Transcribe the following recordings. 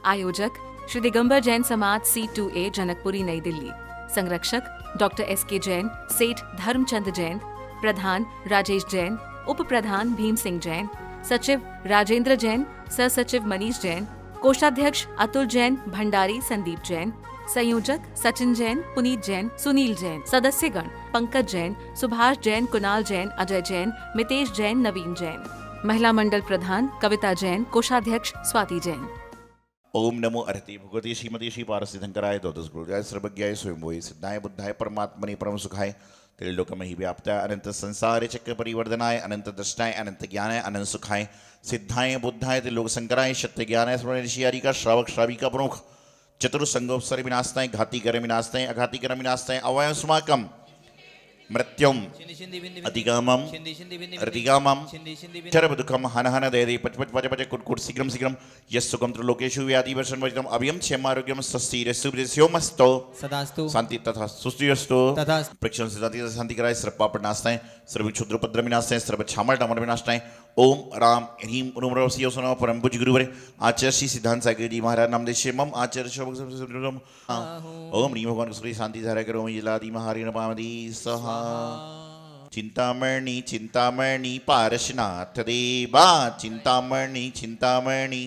आयोजक श्री दिगंबर जैन समाज C2A जनकपुरी नई दिल्ली। संरक्षक डॉक्टर SK जैन, सेठ धर्मचंद जैन, प्रधान राजेश जैन, उप प्रधान भीम सिंह जैन, सचिव राजेंद्र जैन, सह सचिव मनीष जैन, कोषाध्यक्ष अतुल जैन, भंडारी संदीप जैन, संयोजक सचिन जैन, पुनीत जैन, सुनील जैन, सदस्यगण पंकज जैन, सुभाष जैन, कुणाल जैन, अजय जैन, मितेश जैन, नवीन जैन। महिला मंडल प्रधान कविता जैन, कोषाध्यक्ष स्वाति जैन। ओम नमो अर्हते भगवते श्रीमती श्री पारसिद्धंकराय द्वादश गुरुजाय सर्वज्ञाय स्वयंभुवे सिद्धाय बुद्धाय परमात्मने परम सुखाय त्रिलोकमहि व्याप्ताय अनंत संसार चक्र परिवर्धनाय अनंत दृष्टाय अनंत ज्ञानाय अनंत सुखाय सिद्धाय बुद्धाय त्रिलोक संकराय सत्य ज्ञानाय स्मरण ऋषि का श्रावक श्राविका प्रमुख चतुर्संगोपसर विनाशताय घाती कर विनाशताय अघाती कर विनाशताय अवयव स्माकम मृत्युम अधिगामम रतिगामम चरब दुखम हन हन दे पच पच पच पच कुट कुट शीघ्रम शीघ्रम यस्सुकम त्रिलोकेषु व्याधि वर्षण वर्जितम अभयम क्षेमारोग्यम स्वस्ति सुभ्रस्योमस्तो सदास्तु शांति तथा सुस्तिरस्तु तथा प्रेक्षण से शांति कराय सर्व पाप विनाशताय सर्व क्षुद्र उपद्रव विनाशताय सर्व छामल डामर विनाशताय ओम राम ह्रीम उनुम रवसियो सोना परम पूज्य गुरुवर आचार्य श्री सिद्धांत सागर जी महाराज नाम देशे मम आचार्य शोभम ओम ह्रीम भगवान श्री शांति धारा करो जिलादि महारी नपामदी सहा चिंतामणि चिंतामणि पारशनाथ देवा चिंतामणि चिंतामणि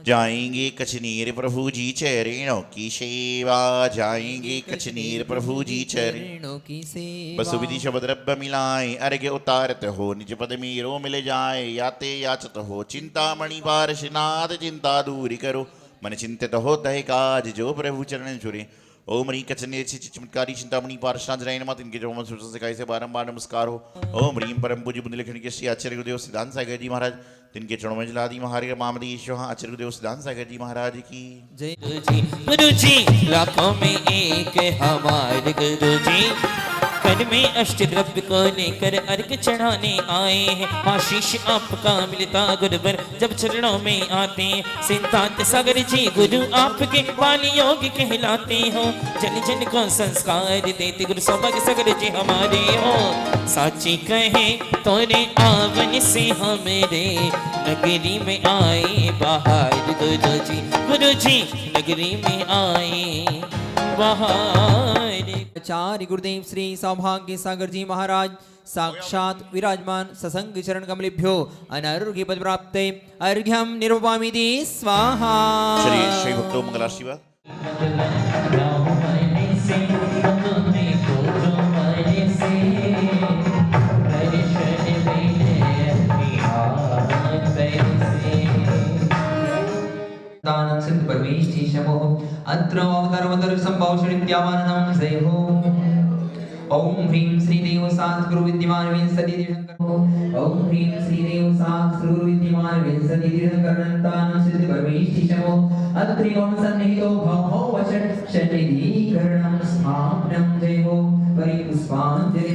जाएंगे कचनीर प्रभु जी चरणों की सेवा जाएंगे कचनीर प्रभु जी चरणों की सेवा बसु विधि शब्द रब्ब मिलाए अर्घ्य उतारत हो निज पद मीरो मिल जाए याते याचत हो चिंतामणि पारशनाथ चिंता दूरी करो मन चिंतित हो तय काज जो प्रभु चरण छुरे ओम ह्रीं कचनीर चमत्कारी चिंतामणि पारशनाथ जय नमः इनके जो मन सिखाई से बारंबार नमस्कार हो ओम ह्रीं परम पूज्य बुंदेलखंड के श्री आचार्य गुरुदेव सिद्धांत सागर जी महाराज तिनके चरणों में जलादि महारी मामदी ईश्वर आचार्य गुरुदेव सिद्धांत सागर जी महाराज की जय गुरु जी लाखों में एक हमारे गुरु जी कर में अष्टद्रव्य को लेकर अर्घ चढ़ाने आए हैं आशीष आपका मिलता गुरुवर जब चरणों में आते हैं सिद्धांत सागर जी गुरु आपके बाल योग कहलाते हो जन जन को संस्कार देते गुरु सौभाग्य सागर जी हमारे हो साची कहे तोरे आवन से हमेरे नगरी में आए बाहर गुरु जी नगरी में आए बाहर। आचार्य गुरुदेव श्री सौभाग्य सागर जी महाराज साक्षात विराजमान ससंग चरण कमलेभ्यो अनर्घ्य पद प्राप्ते अर्घ्यम निर्वपामि दे स्वाहा। श्री भक्तों मंगलाशीर्वाद। दानं सिद्ध परमेष्टि शमो अत्र अवतार संभावशनित्यावानम जय हो ओम ह्रीं श्री देव सात गुरु विद्यमान विंसति तीर्थंकर ओम ह्रीं श्री देव सात गुरु विद्यमान विंसति तीर्थंकर दानं सिद्ध परमेष्टि शमो अत्र ओम सन्निहितो भवो वचन शनिधीकरणं स्थापनं जय हो परिपुष्पांजलि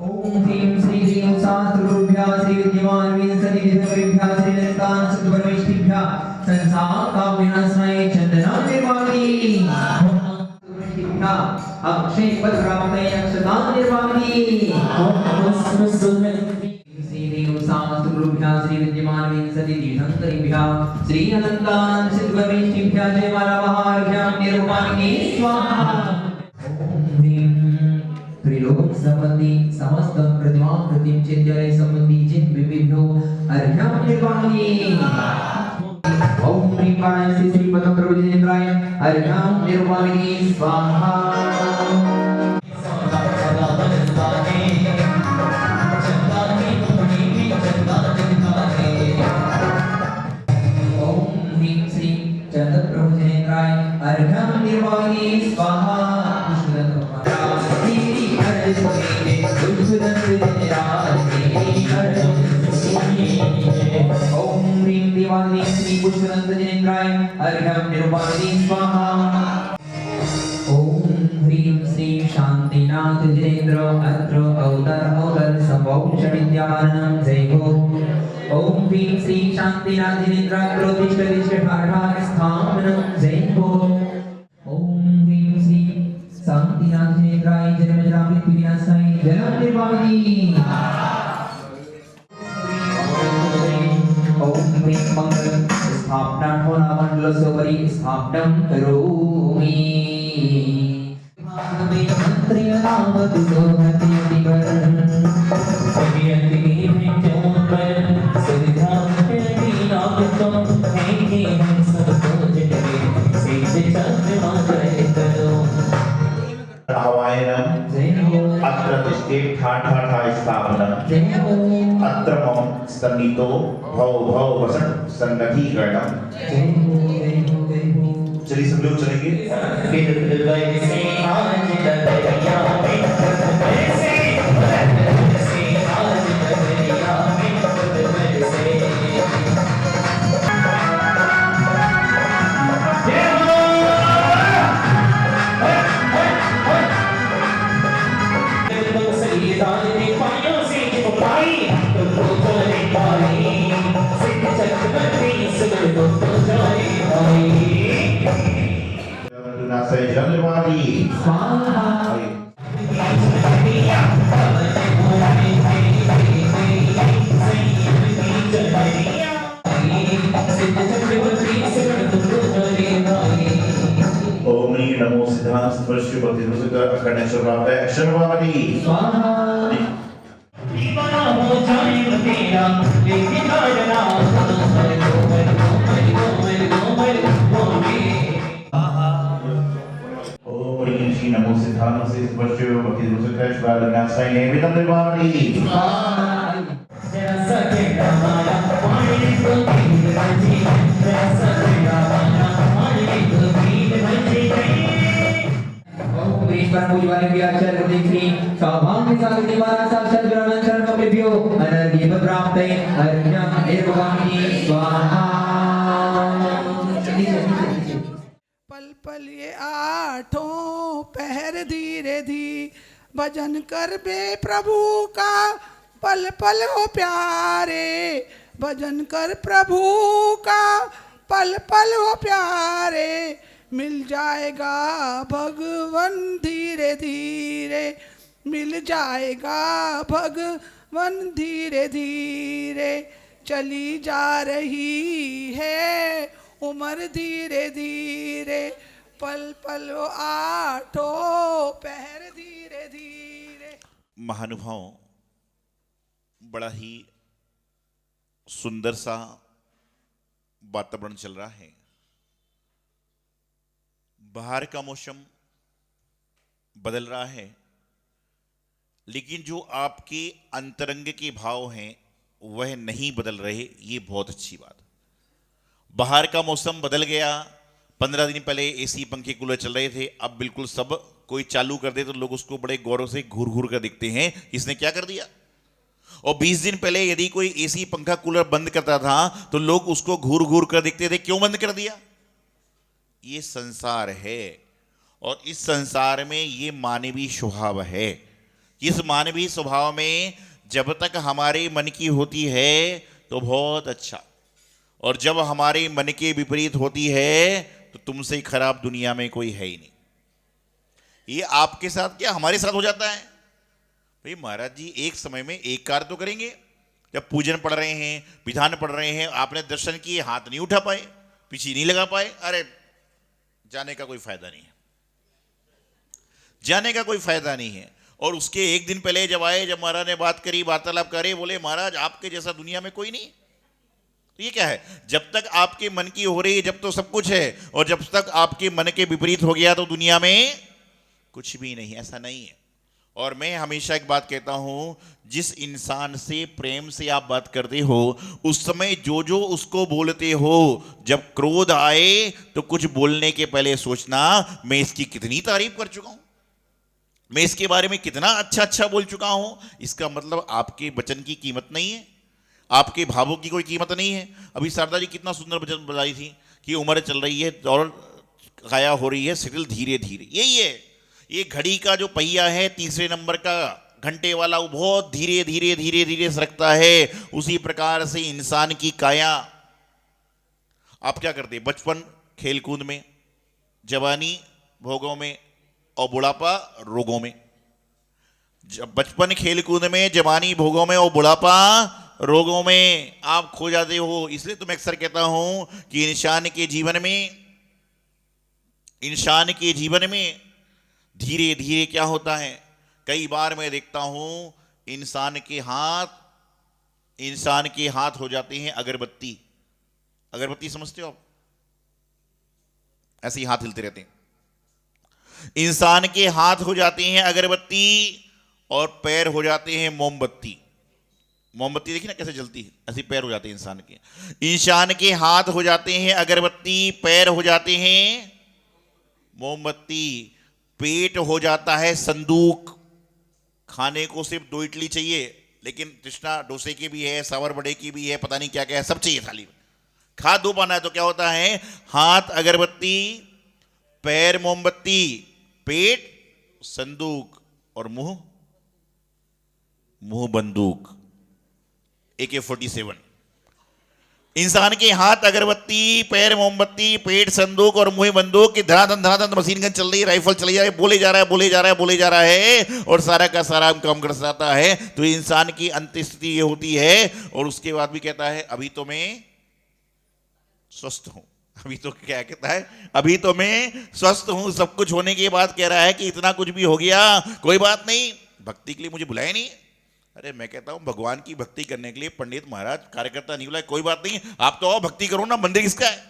ओम ह्रीं श्री देव सात गुरुभ्यः श्री विद्यमान विंसति तीर्थंकरेभ्यः श्री दानं सिद्ध परमेष्टिभ्यः संसार का विनाशनाय चंदना निर्वाणी अक्षय पद प्राप्त अक्षदान निर्वाणी श्री देव सात गुरुभ्यः श्री विद्यमान विंसति तीर्थंकरेभ्यः श्री अनंतानंद सिद्ध परमेष्टिभ्यः जय माला महार्घ्यं निर्वाणी स्वाहा। ओम ह्रीं त्रिलोक संबंधी समस्त प्रतिमा प्रतिम चिंतन संबंधी जिन विभिन्नो अर्घ्यं निर्वाणी ओम ह्रीं गणाय श्री पदम प्रभुजेन्द्राय अर्घ्यं निर्वाणी स्वाहा। ओम ह्रीं श्री चंद्र प्रभुजेन्द्राय अर्घ्यं निर्वाणी स्वाहा। ओम ह्रीं देवानी श्री पुष्पदंत जनेन्द्राय अर्घ्यं निर्वाणी स्वाहा। ओम ह्रीं श्री शांतिनाथ जनेन्द्र अत्र अवतार संभौषणिद्यावानं जय हो ओम ह्रीं श्री शांतिनाथ जनेन्द्र अत्र तिष्ठ ठाठ स्थापनं जय हो ओम ह्रीं श्री शांतिनाथ जनेन्द्राय जन्म जरा मृत्यु विनाशाय जन्म निर्वाणी। ओम ह्रीं मंगल स्थापना तुलसोपरि स्थापनं करोमि भागवे मंत्रियावतु सोहति दिवर सवियति में चौपर सुविधा तेरी नाम है हम सबको जगवे सीधे चंद्रमा जय करो आवायनम जय हो अत्र तिष्ठे ठाठा ठा स्थापनम जय हो अत्र मम सन्नितो भव भव वसन् सन्नतीकरणम। जय हो जय हो जय हो चलिए सब लोग चलेंगे। बिल्कुल वैसे आज दरिया में वैसे वैसे आज दरिया में वैसे नासय जलवादी स्वाहा ओम नमो सिद्धांत स्पर्श भक्ति रुसक अखंड शर्वापय शर्वादी स्वाहा दीवाना हो जाए तेरा लेकिन गाना ओम ऋषि नमो सिद्धांत से स्पर्श भक्ति रुसक शर्वादी नासय नेमितम देवादी जैसा के हमारा पानी को पीने बंजी जैसा के हमारा पानी को पीने बंजी ओम ईश्वर पूजवाने की आचार्य देखी सौभाग्य सागति महाराज साक्षात ब्रह्मन शरण कपिभ्यो अनर्घ्य प्राप्ते हरिणम एववाणी स्वाहा पल पल ये आठों पहर धीरे धी भजन कर बे प्रभु का पल पल हो प्यारे भजन कर प्रभु का पल पल हो प्यारे मिल जाएगा भगवन धीरे धीरे मिल जाएगा भगवन धीरे धीरे चली जा रही है उम्र धीरे धीरे पल पल आठों पहर धीरे धीरे। महानुभाव बड़ा ही सुंदर सा वातावरण चल रहा है। बाहर का मौसम बदल रहा है, लेकिन जो आपके अंतरंग के भाव हैं वह नहीं बदल रहे। ये बहुत अच्छी बात। बाहर का मौसम बदल गया। 15 दिन पहले एसी पंखे कूलर चल रहे थे, अब बिल्कुल सब कोई चालू कर दे तो लोग उसको बड़े गौरव से घूर घूर कर देखते हैं, इसने क्या कर दिया। और 20 दिन पहले यदि कोई एसी पंखा कूलर बंद करता था तो लोग उसको घूर घूर कर देखते थे, क्यों बंद कर दिया। ये संसार है और इस संसार में ये मानवीय स्वभाव है। इस मानवीय स्वभाव में जब तक हमारे मन की होती है तो बहुत अच्छा, और जब हमारे मन के विपरीत होती है तो तुमसे खराब दुनिया में कोई है ही नहीं। ये आपके साथ क्या हमारे साथ हो जाता है। भाई महाराज जी एक समय में एक कार्य तो करेंगे। जब पूजन पढ़ रहे हैं, विधान पढ़ रहे हैं, आपने दर्शन किए, हाथ नहीं उठा पाए, पीछे नहीं लगा पाए, अरे जाने का कोई फायदा नहीं है, जाने का कोई फायदा नहीं है। और उसके एक दिन पहले जब आए, जब महाराज ने बात करी, वार्तालाप करे, बोले महाराज आपके जैसा दुनिया में कोई नहीं। तो ये क्या है, जब तक आपके मन की हो रही है जब तो सब कुछ है, और जब तक आपके मन के विपरीत हो गया तो दुनिया में कुछ भी नहीं। ऐसा नहीं है। और मैं हमेशा एक बात कहता हूं, जिस इंसान से प्रेम से आप बात करते हो उस समय जो जो उसको बोलते हो, जब क्रोध आए तो कुछ बोलने के पहले सोचना मैं इसकी कितनी तारीफ कर चुका हूं, मैं इसके बारे में कितना अच्छा अच्छा बोल चुका हूं। इसका मतलब आपके वचन की कीमत नहीं है, आपके भावों की कोई कीमत नहीं है। अभी शारदा जी कितना सुंदर वचन बताई थी कि उम्र चल रही है और काया हो रही है शिथिल धीरे धीरे। यही है, ये घड़ी का जो पहिया है 3रे नंबर का घंटे वाला, वो बहुत धीरे धीरे धीरे धीरे सरकता है। उसी प्रकार से इंसान की काया। आप क्या करते, बचपन खेलकूद में, जवानी भोगों में और बुढ़ापा रोगों में। बचपन खेलकूद में, जवानी भोगों में और बुढ़ापा रोगों में आप खो जाते हो। इसलिए तो मैं अक्सर कहता हूं कि इंसान के जीवन में धीरे धीरे क्या होता है, कई बार मैं देखता हूं इंसान के हाथ हो जाते हैं अगरबत्ती समझते हो आप? ऐसे ही हाथ हिलते रहते हैं। इंसान के हाथ हो जाते हैं अगरबत्ती और पैर हो जाते हैं मोमबत्ती। मोमबत्ती देखिए ना कैसे जलती है, ऐसे पैर हो जाते हैं इंसान के हाथ हो जाते हैं अगरबत्ती, पैर हो जाते हैं मोमबत्ती, पेट हो जाता है संदूक। खाने को सिर्फ 2 इडली चाहिए, लेकिन तृष्णा डोसे की भी है, सावर बड़े की भी है, पता नहीं क्या क्या है, सब चाहिए थाली में। खा 2 पाना है तो क्या होता है, हाथ अगरबत्ती, पैर मोमबत्ती, पेट संदूक और मुंह बंदूक। AK-47। इंसान के हाथ अगरबत्ती, पैर मोमबत्ती, पेट संदूक और मुंह बंदूक की धनाधन मशीन गन चल रही है, राइफल चली जा रही है, बोले जा रहा है और सारा का सारा काम कर जाता है। तो इंसान की अंतिम स्थिति ये होती है और उसके बाद भी कहता है अभी तो मैं स्वस्थ हूं। अभी तो क्या कहता है, अभी तो मैं स्वस्थ हूं। सब कुछ होने के बाद कह रहा है कि इतना कुछ भी हो गया, कोई बात नहीं, भक्ति के लिए मुझे बुलाया नहीं। अरे मैं कहता हूं भगवान की भक्ति करने के लिए पंडित महाराज कार्यकर्ता नहीं बुलाए, कोई बात नहीं, आप तो आओ भक्ति करो ना, मंदिर किसका है,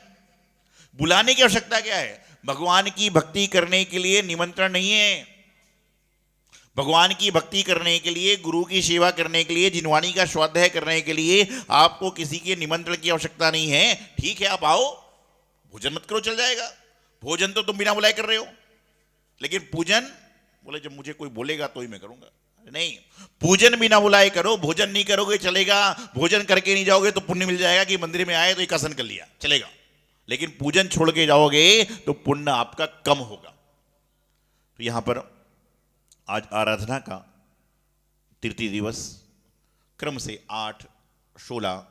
बुलाने की आवश्यकता क्या है। भगवान की भक्ति करने के लिए निमंत्रण नहीं है। भगवान की भक्ति करने के लिए, गुरु की सेवा करने के लिए, जिनवाणी का स्वाध्याय करने के लिए आपको किसी के निमंत्रण की आवश्यकता नहीं है। ठीक है आप आओ, भोजन मत करो चल जाएगा, भोजन तो तुम बिना बुलाए कर रहे हो, लेकिन पूजन बोले जब मुझे कोई बोलेगा तो ही मैं करूंगा। नहीं, पूजन बिना बुलाए करो, भोजन नहीं करोगे चलेगा, भोजन करके नहीं जाओगे तो पुण्य मिल जाएगा कि मंदिर में आए तो एक आसन कर लिया चलेगा, लेकिन पूजन छोड़ के जाओगे तो पुण्य आपका कम होगा। तो यहां पर आज आराधना का तृतीय दिवस क्रम से 8, 16,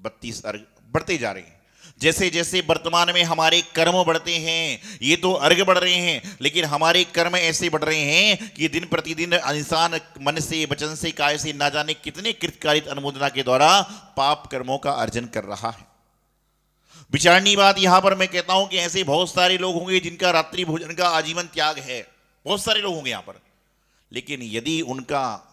32 अर्घ बढ़ते जा रहे हैं। जैसे जैसे वर्तमान में हमारे कर्म बढ़ते हैं, ये तो अर्घ बढ़ रहे हैं, लेकिन हमारे कर्म ऐसे बढ़ रहे हैं कि दिन प्रतिदिन इंसान मन से, वचन से, काय से ना जाने कितने कृतकारित अनुमोदना के द्वारा पाप कर्मों का अर्जन कर रहा है। विचारणी बात यहां पर मैं कहता हूं कि ऐसे बहुत सारे लोग होंगे जिनका रात्रि भोजन का आजीवन त्याग है, बहुत सारे लोग होंगे यहां पर, लेकिन यदि उनका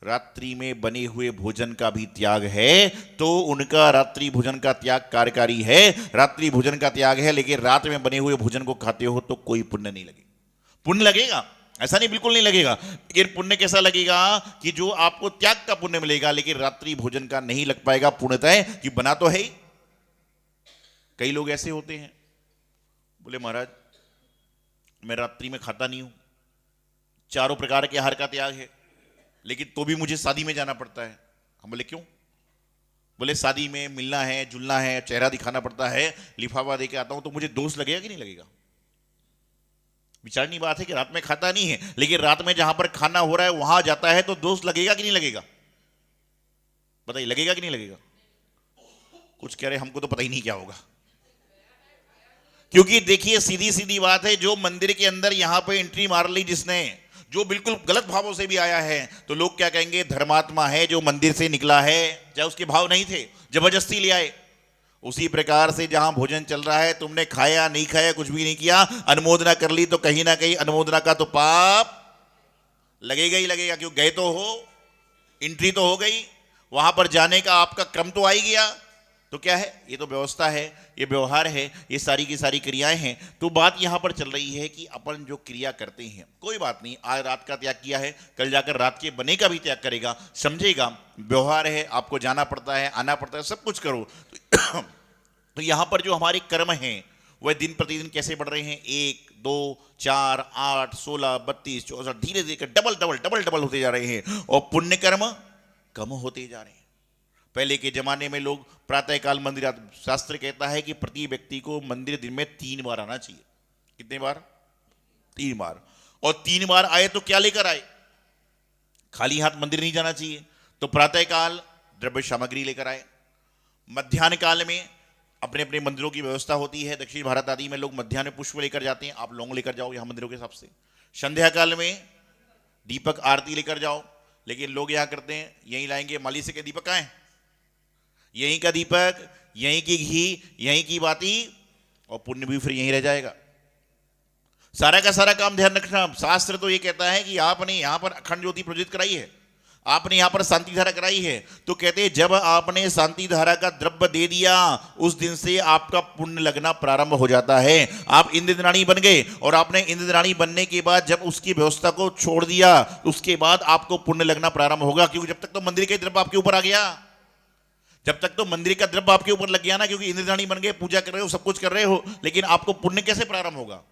रात्रि में बने हुए भोजन का भी त्याग है तो उनका रात्रि भोजन का त्याग कार्यकारी है। रात्रि भोजन का त्याग है, लेकिन रात में बने हुए भोजन को खाते हो तो कोई पुण्य नहीं लगेगा। पुण्य लगेगा ऐसा नहीं, बिल्कुल नहीं लगेगा, लेकिन पुण्य कैसा लगेगा कि जो आपको त्याग का पुण्य मिलेगा, लेकिन रात्रि भोजन का नहीं लग पाएगा पुण्यतः, कि बना तो है ही। कई लोग ऐसे होते हैं, बोले महाराज मैं रात्रि में खाता नहीं हूं, 4 प्रकार के आहार का त्याग है, लेकिन तो भी मुझे शादी में जाना पड़ता है। हम बोले क्यों? बोले शादी में मिलना है, जुलना है, चेहरा दिखाना पड़ता है, लिफाफा दे के आता हूं तो मुझे दोष लगेगा कि नहीं लगेगा। विचारनी बात है कि रात में खाता नहीं है, लेकिन रात में जहां पर खाना हो रहा है वहां जाता है तो दोष लगेगा कि नहीं लगेगा? बताइए लगेगा कि नहीं लगेगा? कुछ कह रहे हमको तो पता ही नहीं क्या होगा। क्योंकि देखिए सीधी सीधी बात है, जो मंदिर के अंदर यहां पे एंट्री मार ली जिसने, जो बिल्कुल गलत भावों से भी आया है, तो लोग क्या कहेंगे, धर्मात्मा है जो मंदिर से निकला है, चाहे उसके भाव नहीं थे, जबरदस्ती ले आए। उसी प्रकार से जहां भोजन चल रहा है, तुमने खाया नहीं खाया कुछ भी नहीं किया, अनुमोदना कर ली तो कहीं ना कहीं अनुमोदना का तो पाप लगेगा ही लगेगा। क्यों? गए तो हो, एंट्री तो हो गई, वहां पर जाने का आपका क्रम तो आ ही गया। तो क्या है, ये तो व्यवस्था है, ये व्यवहार है, ये सारी की सारी क्रियाएं हैं। तो बात यहां पर चल रही है कि अपन जो क्रिया करते हैं, कोई बात नहीं, आज रात का त्याग किया है, कल जाकर रात के बने का भी त्याग करेगा, समझेगा व्यवहार है, आपको जाना पड़ता है, आना पड़ता है, सब कुछ करो। तो यहां पर जो हमारे कर्म हैं वह दिन प्रतिदिन कैसे बढ़ रहे हैं, 1, 2, 4, 8, 16, 32, 64, धीरे धीरे डबल डबल डबल डबल होते जा रहे हैं, और पुण्य कर्म कम होते जा रहे हैं। पहले के जमाने में लोग प्रातःकाल मंदिर आते, शास्त्र कहता है कि प्रति व्यक्ति को मंदिर दिन में 3 बार आना चाहिए। कितने बार? 3 बार। और 3 बार आए तो क्या लेकर आए? खाली हाथ मंदिर नहीं जाना चाहिए। तो प्रातःकाल द्रव्य सामग्री लेकर आए, मध्याह्न काल में अपने अपने मंदिरों की व्यवस्था होती है, दक्षिण भारत आदि में लोग मध्याह्न पुष्प लेकर जाते हैं, आप लौंग लेकर जाओ यहां मंदिरों के हिसाब से। संध्या काल में दीपक आरती लेकर जाओ, लेकिन लोग यहाँ करते हैं, यहीं लाएंगे, माली से के दीपक कहाँ है, यहीं का दीपक, यहीं की घी, यहीं की बाती, और पुण्य भी फिर यहीं रह जाएगा। सारा का सारा काम ध्यान रखना। शास्त्र तो ये कहता है कि आपने यहां पर अखंड ज्योति प्रज्वलित कराई है, आपने यहां पर शांति धारा कराई है, तो कहते हैं जब आपने शांति धारा का द्रव्य दे दिया उस दिन से आपका पुण्य लगना प्रारंभ हो जाता है। आप इंद्रराणी बन गए और आपने इंद्रराणी बनने के बाद जब उसकी व्यवस्था को छोड़ दिया उसके बाद आपको पुण्य लगना प्रारंभ होगा, क्योंकि जब तक तो मंदिर का द्रव्य आपके ऊपर आ गया, जब तक तो मंदिर का द्रव्य आपके ऊपर लग गया ना, क्योंकि इंद्रराणी बन गए, पूजा कर रहे हो, सब कुछ कर रहे हो, लेकिन आपको पुण्य कैसे प्रारंभ होगा?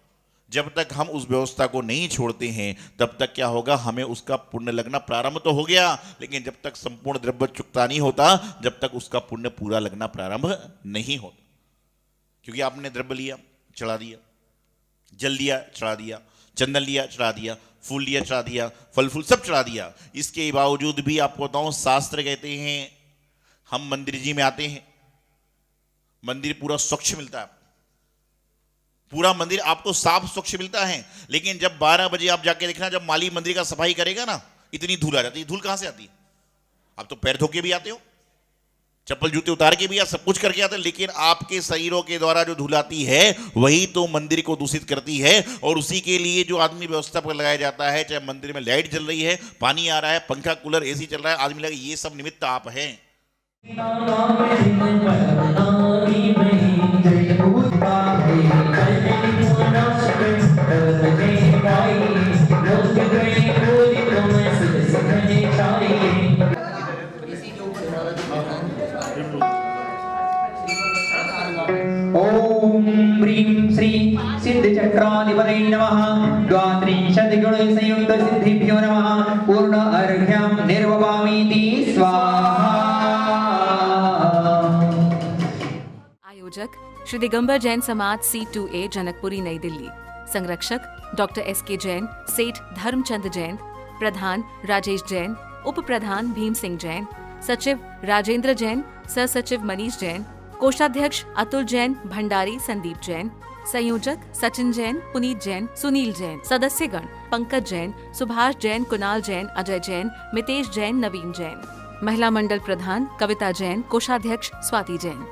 जब तक हम उस व्यवस्था को नहीं छोड़ते हैं तब तक क्या होगा, हमें उसका पुण्य लगना प्रारंभ तो हो गया, लेकिन जब तक संपूर्ण द्रव्य चुकता नहीं होता जब तक उसका पुण्य पूरा लगना प्रारंभ नहीं होता। क्योंकि आपने द्रव्य लिया, चढ़ा दिया, जल लिया, चढ़ा दिया, चंदन लिया, चढ़ा दिया, फूल लिया, चढ़ा दिया, फल फूल सब चढ़ा दिया। इसके बावजूद भी आपको बताऊं, शास्त्र कहते हैं हम मंदिर जी में आते हैं, मंदिर पूरा स्वच्छ मिलता है, पूरा मंदिर आपको साफ स्वच्छ मिलता है, लेकिन जब 12 बजे आप जाके देखना, जब माली मंदिर का सफाई करेगा ना, इतनी धूल आ जाती है। धूल कहां से आती है? आप तो पैर धो के भी आते हो, चप्पल जूते उतार के भी, सब कुछ करके आते हैं, लेकिन आपके शरीरों के द्वारा जो धूल आती है वही तो मंदिर को दूषित करती है। और उसी के लिए जो आदमी व्यवस्था पर लगाया जाता है, चाहे मंदिर में लाइट जल रही है, पानी आ रहा है, पंखा कूलर एसी चल रहा है, आदमी लगे ये सब निमित्त आप हैं। ओम ह्रीं श्री सिद्धचक्राधिपतये नमः। द्वात्रिंशत् गुण संयुक्त सिद्धिभ्यो नमः। पूर्ण अर्घ्यं निर्वपामीति स्वाहा। आयोजक श्री दिगंबर जैन समाज C2A जनकपुरी नई दिल्ली। संरक्षक डॉक्टर SK जैन, सेठ धर्मचंद जैन, प्रधान राजेश जैन, उप प्रधान भीम सिंह जैन, सचिव राजेंद्र जैन, सह सचिव मनीष जैन, कोषाध्यक्ष अतुल जैन, भंडारी संदीप जैन, संयोजक सचिन जैन, पुनीत जैन, सुनील जैन, सदस्यगण पंकज जैन, सुभाष जैन, कुणाल जैन, अजय जैन, मितेश जैन, नवीन जैन। महिला मंडल प्रधान कविता जैन, कोषाध्यक्ष स्वाति जैन।